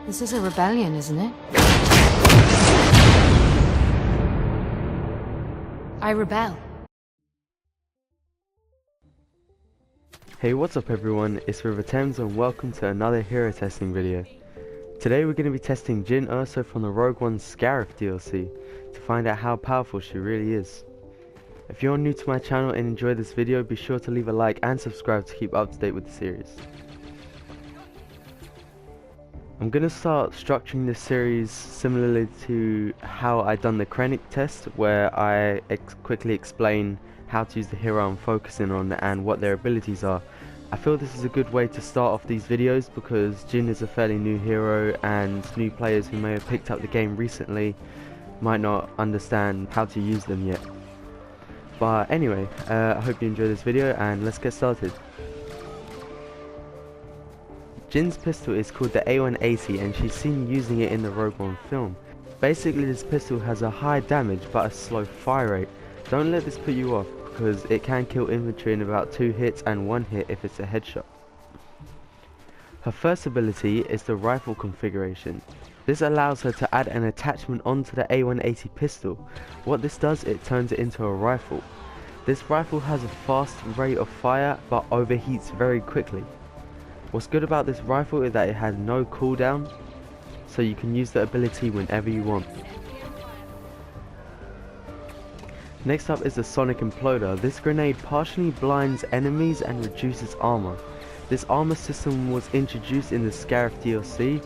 This is a rebellion, isn't it? I rebel. Hey, what's up everyone, it's River Thames and welcome to another hero testing video. Today we're going to be testing Jyn Erso from the Rogue One Scarif DLC to find out how powerful she really is. If you're new to my channel and enjoy this video, be sure to leave a like and subscribe to keep up to date with the series. I'm going to start structuring this series similarly to how I done the Krennic test, where I quickly explain how to use the hero I'm focusing on and what their abilities are. I feel this is a good way to start off these videos because Jyn is a fairly new hero and new players who may have picked up the game recently might not understand how to use them yet. But anyway, I hope you enjoy this video and let's get started. Jyn's pistol is called the A180 and she's seen using it in the Rogue One film. Basically this pistol has a high damage but a slow fire rate. Don't let this put you off because it can kill infantry in about 2 hits and 1 hit if it's a headshot. Her first ability is the rifle configuration. This allows her to add an attachment onto the A180 pistol. What this does, it turns it into a rifle. This rifle has a fast rate of fire but overheats very quickly. What's good about this rifle is that it has no cooldown, so you can use the ability whenever you want. Next up is the sonic imploder. This grenade partially blinds enemies and reduces armor. This armor system was introduced in the Scarif DLC,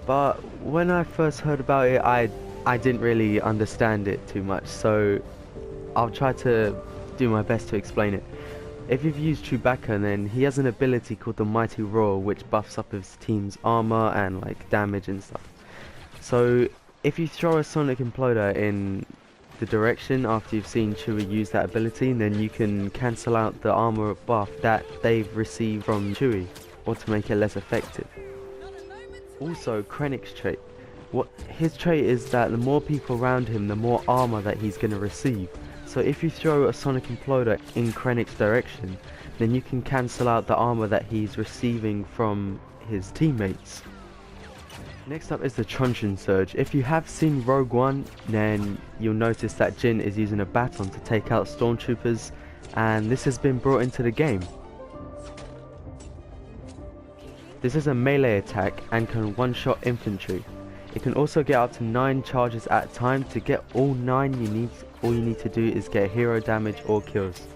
but when I first heard about it I didn't really understand it too much, so I'll try to do my best to explain it. If you've used Chewbacca, then he has an ability called the Mighty Roar which buffs up his team's armor and like damage and stuff. So if you throw a sonic imploder in the direction after you've seen Chewie use that ability, then you can cancel out the armor buff that they've received from Chewie, or to make it less effective. Also, Krennic's trait. His trait is that the more people around him, the more armor that he's going to receive. So if you throw a sonic imploder in Krennic's direction, then you can cancel out the armor that he's receiving from his teammates. Next up is the Truncheon surge. If you have seen Rogue One, then you'll notice that Jyn is using a baton to take out stormtroopers, and this has been brought into the game. This is a melee attack and can one-shot infantry. It can also get up to 9 charges at a time. To get all 9, all you need to do is get hero damage or kills.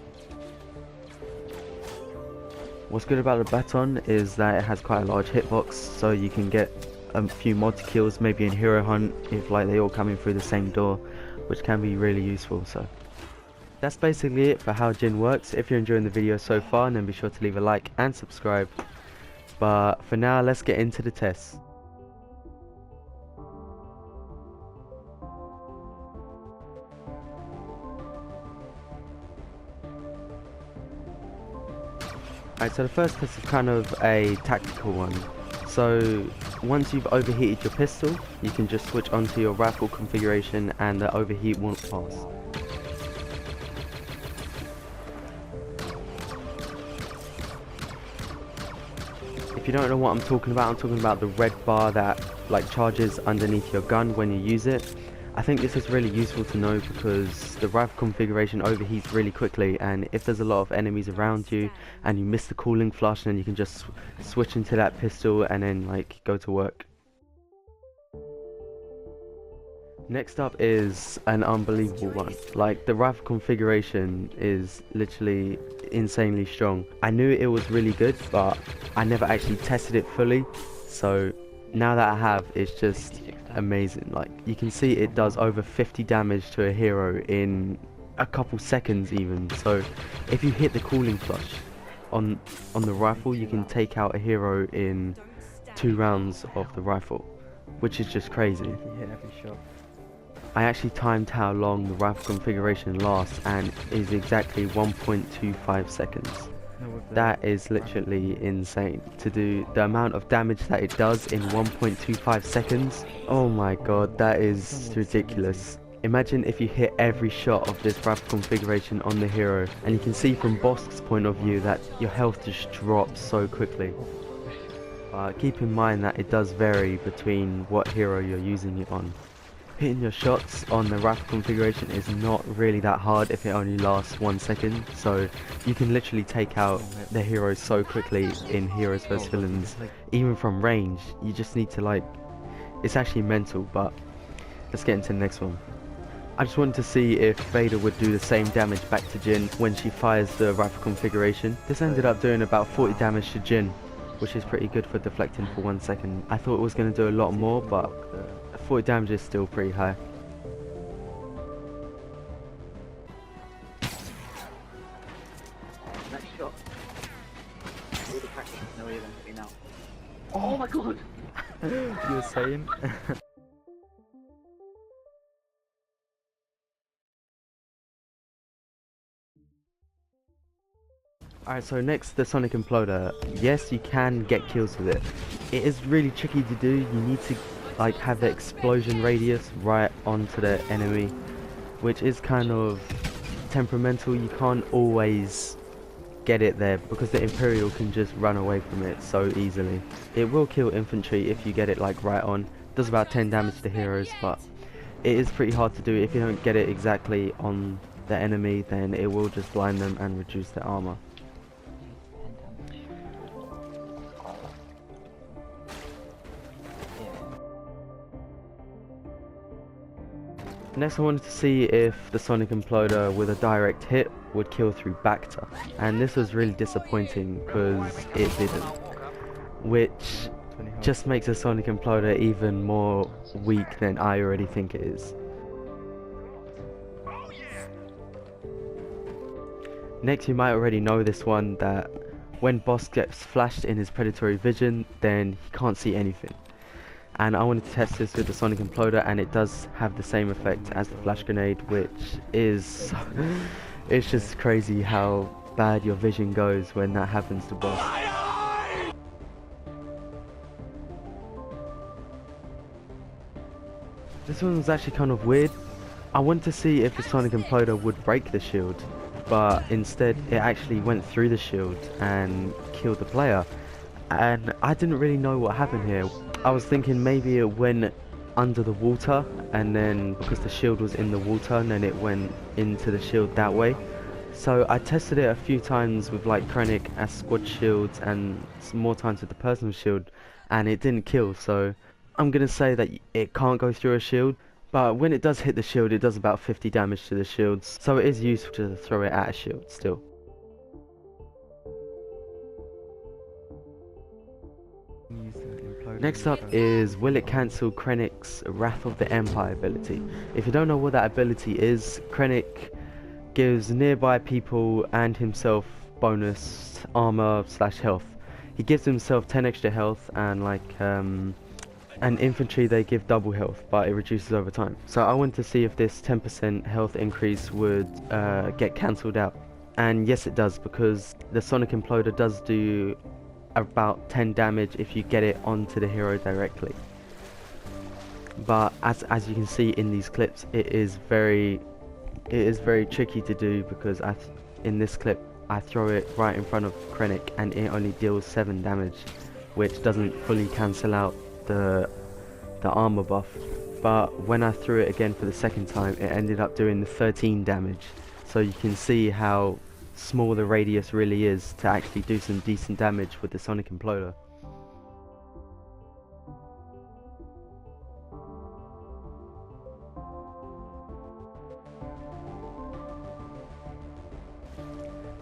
What's good about the baton is that it has quite a large hitbox, so you can get a few mod kills, maybe in hero hunt, if like they all coming through the same door, which can be really useful. So that's basically it for how Jyn works. If you're enjoying the video so far, then be sure to leave a like and subscribe. But for now, let's get into the tests. Alright, so the first test is kind of a tactical one. So once you've overheated your pistol, you can just switch onto your rifle configuration and the overheat won't pass. If you don't know what I'm talking about the red bar that like charges underneath your gun when you use it. I think this is really useful to know because the rifle configuration overheats really quickly, and if there's a lot of enemies around you and you miss the cooling flush, then you can just switch into that pistol and then like go to work. Next up is an unbelievable one. Like, the rifle configuration is literally insanely strong. I knew it was really good, but I never actually tested it fully, so now that I have, it's just amazing. Like, you can see it does over 50 damage to a hero in a couple seconds even. So if you hit the cooling flush on the rifle, you can take out a hero in 2 rounds of the rifle, which is just crazy. I actually timed how long the rifle configuration lasts, and is exactly 1.25 seconds. That is literally insane. To do the amount of damage that it does in 1.25 seconds, oh my god, that is ridiculous. Imagine if you hit every shot of this rifle configuration on the hero, and you can see from Bosk's point of view that your health just drops so quickly. but keep in mind that it does vary between what hero you're using it on. Hitting your shots on the rifle configuration is not really that hard if it only lasts 1 second, so you can literally take out the heroes so quickly in Heroes vs Villains, even from range. You just need to like, it's actually mental. But let's get into the next one. I just wanted to see if Vader would do the same damage back to Jyn when she fires the rifle configuration. This ended up doing about 40 damage to Jyn, which is pretty good for deflecting for 1 second. I thought it was going to do a lot more, but 40 damage is still pretty high. Next shot. All the practice, no even hit me now. Oh my god! You were saying? Alright, so next, the Sonic Imploder. Yes, you can get kills with it. It is really tricky to do. You need to like have the explosion radius right onto the enemy, which is kind of temperamental. You can't always get it there because the Imperial can just run away from it so easily. It will kill infantry if you get it like right on. It does about 10 damage to heroes, but it is pretty hard to do. If you don't get it exactly on the enemy, then it will just blind them and reduce their armor. Next I wanted to see if the Sonic Imploder with a direct hit would kill through Bacta, and this was really disappointing because it didn't, which just makes the Sonic Imploder even more weak than I already think it is. Next, you might already know this one, that when boss gets flashed in his predatory vision, then he can't see anything. And I wanted to test this with the Sonic Imploder, and it does have the same effect as the flash grenade, which is it's just crazy how bad your vision goes when that happens to boss. This one was actually kind of weird. I wanted to see if the Sonic Imploder would break the shield, but instead it actually went through the shield and killed the player. And I didn't really know what happened here. I was thinking maybe it went under the water, and then because the shield was in the water, and then it went into the shield that way. So I tested it a few times with like Krennic as squad shields and some more times with the personal shield, and it didn't kill. So I'm gonna say that it can't go through a shield, but when it does hit the shield, it does about 50 damage to the shields. So it is useful to throw it at a shield still. Next up is, will it cancel Krennic's Wrath of the Empire ability? If you don't know what that ability is, Krennic gives nearby people and himself bonus armor / health. He gives himself 10 extra health, and like and infantry they give double health, but it reduces over time. So I wanted to see if this 10% health increase would get cancelled out. And yes, it does, because the Sonic Imploder does do about 10 damage if you get it onto the hero directly. But as you can see in these clips, it is very tricky to do, because in this clip I throw it right in front of Krennic and it only deals 7 damage, which doesn't fully cancel out the armor buff. But when I threw it again for the second time, it ended up doing the 13 damage. So you can see how small the radius really is to actually do some decent damage with the Sonic Imploder.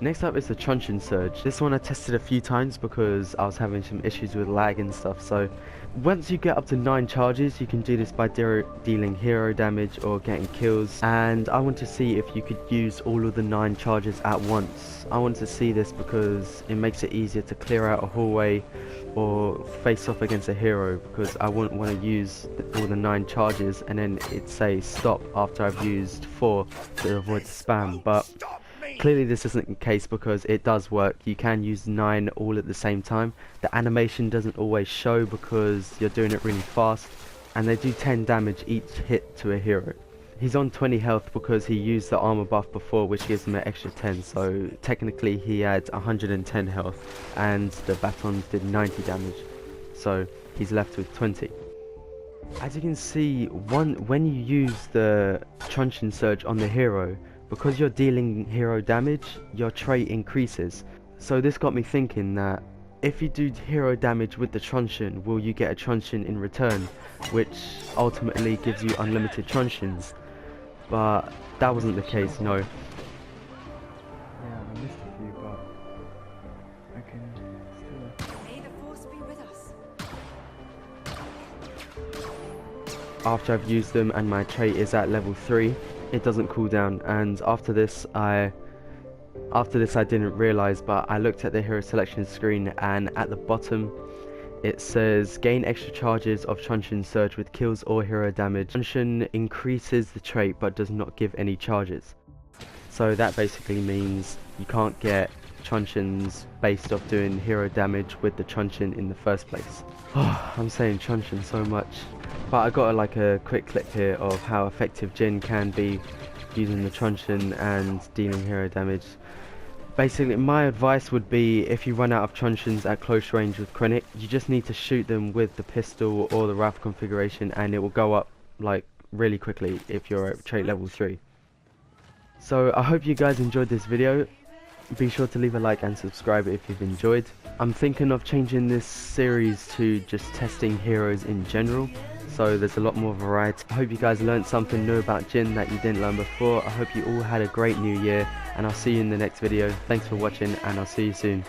Next up is the Truncheon Surge. This one I tested a few times because I was having some issues with lag and stuff. So once you get up to 9 charges, you can do this by dealing hero damage or getting kills. And I want to see if you could use all of the 9 charges at once. I want to see this because it makes it easier to clear out a hallway or face off against a hero, because I wouldn't want to use all the 9 charges and then it say stop after I've used 4 to avoid the spam. But clearly this isn't the case, because it does work. You can use 9 all at the same time. The animation doesn't always show because you're doing it really fast, and they do 10 damage each hit to a hero. He's on 20 health because he used the armor buff before, which gives him an extra 10, so technically he had 110 health, and the batons did 90 damage. so he's left with 20. As you can see, when you use the Truncheon Surge on the hero, because you're dealing hero damage, your trait increases. So this got me thinking that if you do hero damage with the Truncheon, will you get a Truncheon in return, which ultimately gives you unlimited Truncheons? But that wasn't the case, no. Yeah, I missed a few, but I can still. May the force be with us. After I've used them and my trait is at level 3, it doesn't cool down, and after this I didn't realise, but I looked at the hero selection screen, and at the bottom it says gain extra charges of Truncheon Surge with kills or hero damage. Truncheon increases the trait but does not give any charges. So that basically means you can't get Truncheons based off doing hero damage with the Truncheon in the first place. Oh, I'm saying Truncheon so much. But I got a quick clip here of how effective Jyn can be using the Truncheon and dealing hero damage. Basically, my advice would be, if you run out of Truncheons at close range with Krennic, you just need to shoot them with the pistol or the rifle configuration, and it will go up like really quickly if you're at trait level 3. So I hope you guys enjoyed this video. Be sure to leave a like and subscribe if you've enjoyed. I'm thinking of changing this series to just testing heroes in general, so there's a lot more variety. I hope you guys learned something new about Jyn that you didn't learn before. I hope you all had a great new year, and I'll see you in the next video. Thanks for watching, and I'll see you soon.